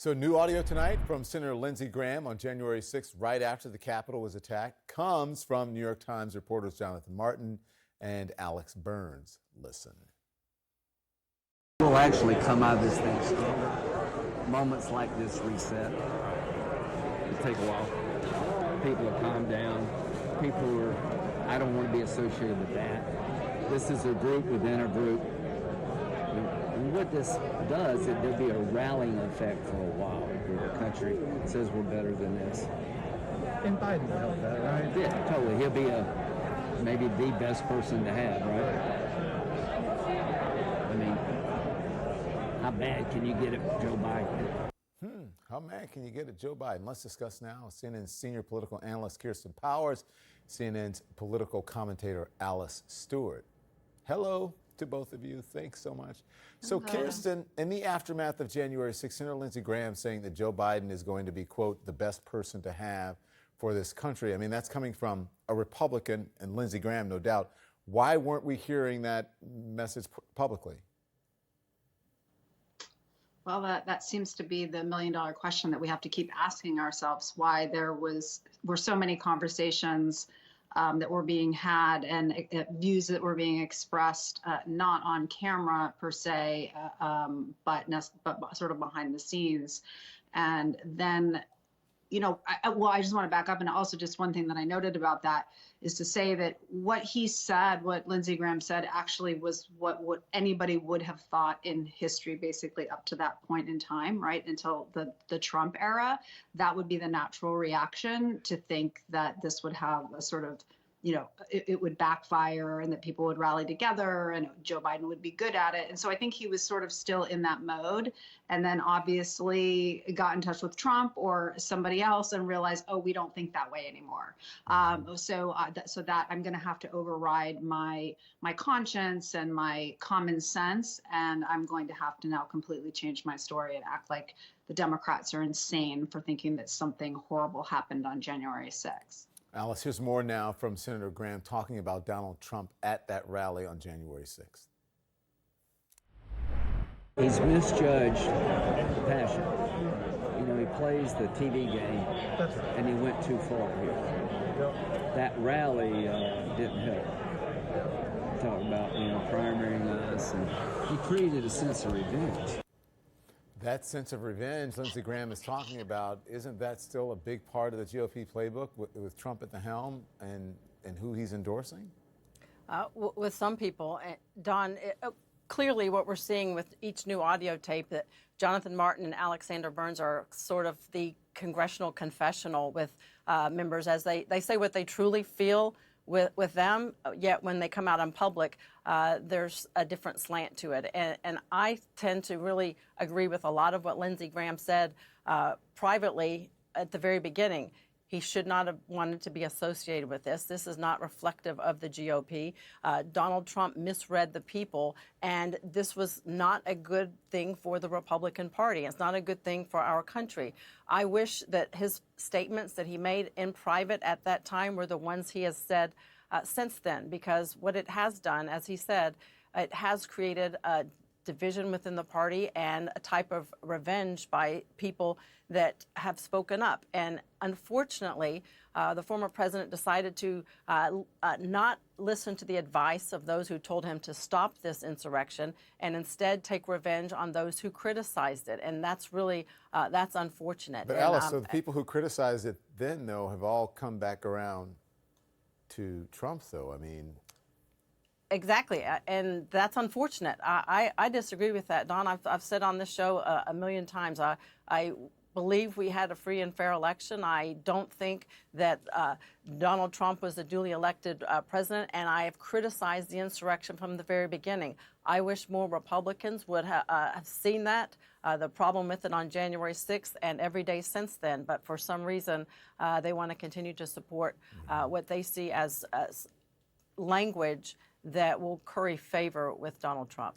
So new audio tonight from Senator Lindsey Graham on January 6th, right after the Capitol was attacked, comes from New York Times reporters Jonathan Martin and Alex Burns. Listen. We'll actually come out of this thing stronger. Moments like this reset. It'll take a while. People will calm down. People who are, I don't want to be associated with that. This is a group within a group. And what this does, there'll be a rallying effect for a while where the country says we're better than this. And Biden will help that, right? Yeah, totally. He'll be maybe the best person to have, right? I mean, how bad can you get it, Joe Biden? How mad can you get at Joe Biden? Let's discuss now. CNN's senior political analyst Kirsten Powers, CNN's political commentator Alice Stewart. Hello to both of you. Thanks so much. So, Kirsten, in the aftermath of January 6th, Senator Lindsey Graham saying that Joe Biden is going to be, quote, the best person to have for this country. I mean, that's coming from a Republican and Lindsey Graham, no doubt. Why weren't we hearing that message publicly? Well, that seems to be the million-dollar question that we have to keep asking ourselves, why there were so many conversations that were being had and views that were being expressed, not on camera per se, but sort of behind the scenes. And then, I just want to back up. And also just one thing that I noted about that is to say that what he said, what Lindsey Graham said, actually was what anybody would have thought in history, basically up to that point in time, right? Until the Trump era, that would be the natural reaction, to think that this would have a sort of, it would backfire and that people would rally together and Joe Biden would be good at it. And so I think he was sort of still in that mode, and then obviously got in touch with Trump or somebody else and realized, oh, we don't think that way anymore. So that I'm going to have to override my conscience and my common sense, and I'm going to have to now completely change my story and act like the Democrats are insane for thinking that something horrible happened on January 6th. Alice, here's more now from Senator Graham talking about Donald Trump at that rally on January 6th. He's misjudged the passion. He plays the TV game, and he went too far here. That rally didn't help. Talk about, primarying us, and he created a sense of revenge. That sense of revenge Lindsey Graham is talking about, isn't that still a big part of the GOP playbook with Trump at the helm and who he's endorsing? With some people, Don, clearly what we're seeing with each new audio tape, that Jonathan Martin and Alexander Burns are sort of the congressional confessional with members, as they say what they truly feel with them, yet when they come out in public, there's a different slant to it. And I tend to really agree with a lot of what Lindsey Graham said privately at the very beginning. He should not have wanted to be associated with this. This is not reflective of the GOP. Donald Trump misread the people, and this was not a good thing for the Republican Party. It's not a good thing for our country. I wish that his statements that he made in private at that time were the ones he has said since then, because what it has done, as he said, it has created a division within the party and a type of revenge by people that have spoken up. And unfortunately, the former president decided to not listen to the advice of those who told him to stop this insurrection and instead take revenge on those who criticized it. And that's really, that's unfortunate. But Alice, so the people who criticized it then, though, have all come back around to Trump, though. I mean... Exactly, and that's unfortunate. I disagree with that, Don. I've said on this show a million times, I believe we had a free and fair election. I don't think that Donald Trump was a duly elected president, and I have criticized the insurrection from the very beginning. I wish more Republicans would have seen that, the problem with it on January 6th and every day since then, but for some reason they want to continue to support what they see as language that will curry favor with Donald Trump.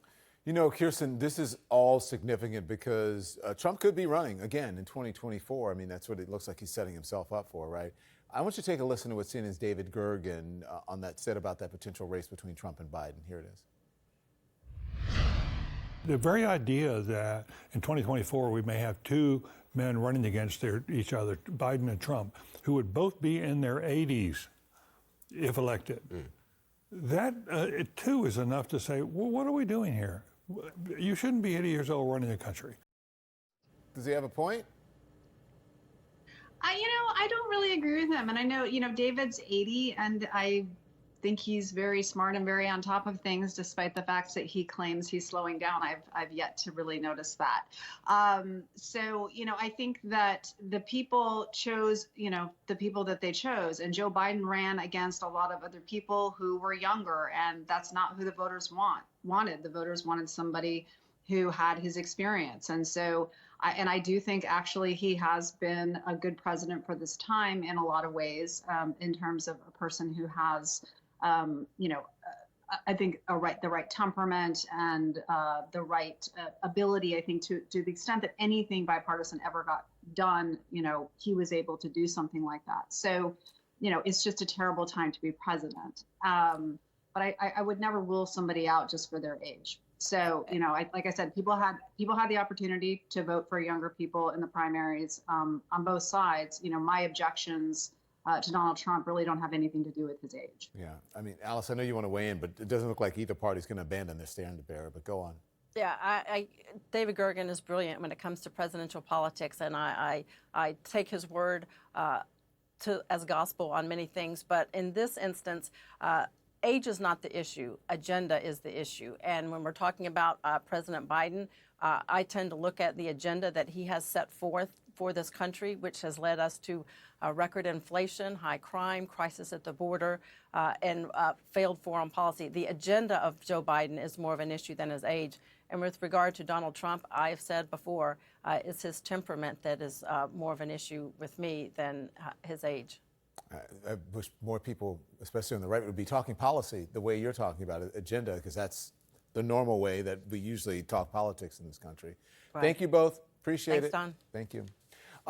Kirsten, this is all significant because Trump could be running again in 2024. I mean, that's what it looks like he's setting himself up for, right? I want you to take a listen to what CNN's David Gergen on that said about that potential race between Trump and Biden. Here it is. The very idea that in 2024 we may have two men running against each other, Biden and Trump, who would both be in their 80s if elected, that too is enough to say, well, what are we doing here? You shouldn't be 80 years old running the country. Does he have a point? I don't really agree with him. And I know, David's 80, and I think he's very smart and very on top of things, despite the fact that he claims he's slowing down. I've yet to really notice that. I think that the people chose, the people that they chose, and Joe Biden ran against a lot of other people who were younger, and that's not who the voters wanted. The voters wanted somebody who had his experience. And so I do think actually he has been a good president for this time in a lot of ways, in terms of a person who has, I think the right temperament and the right ability, I think, to the extent that anything bipartisan ever got done, he was able to do something like that. So, it's just a terrible time to be president. But I would never rule somebody out just for their age. So, like I said, people had the opportunity to vote for younger people in the primaries on both sides. My objections to Donald Trump really don't have anything to do with his age. Yeah. I mean, Alice, I know you want to weigh in, but it doesn't look like either party's going to abandon their standard bearer, but go on. Yeah, David Gergen is brilliant when it comes to presidential politics, and I take his word as gospel on many things. But in this instance, age is not the issue. Agenda is the issue. And when we're talking about President Biden, I tend to look at the agenda that he has set forth for this country, which has led us to record inflation, high crime, crisis at the border, and failed foreign policy. The agenda of Joe Biden is more of an issue than his age. And with regard to Donald Trump, I have said before, it's his temperament that is more of an issue with me than his age. I wish more people, especially on the right, would be talking policy the way you're talking about it, agenda, because that's the normal way that we usually talk politics in this country. Right. Thank you both. Appreciate Thanks, it. Don. Thank you.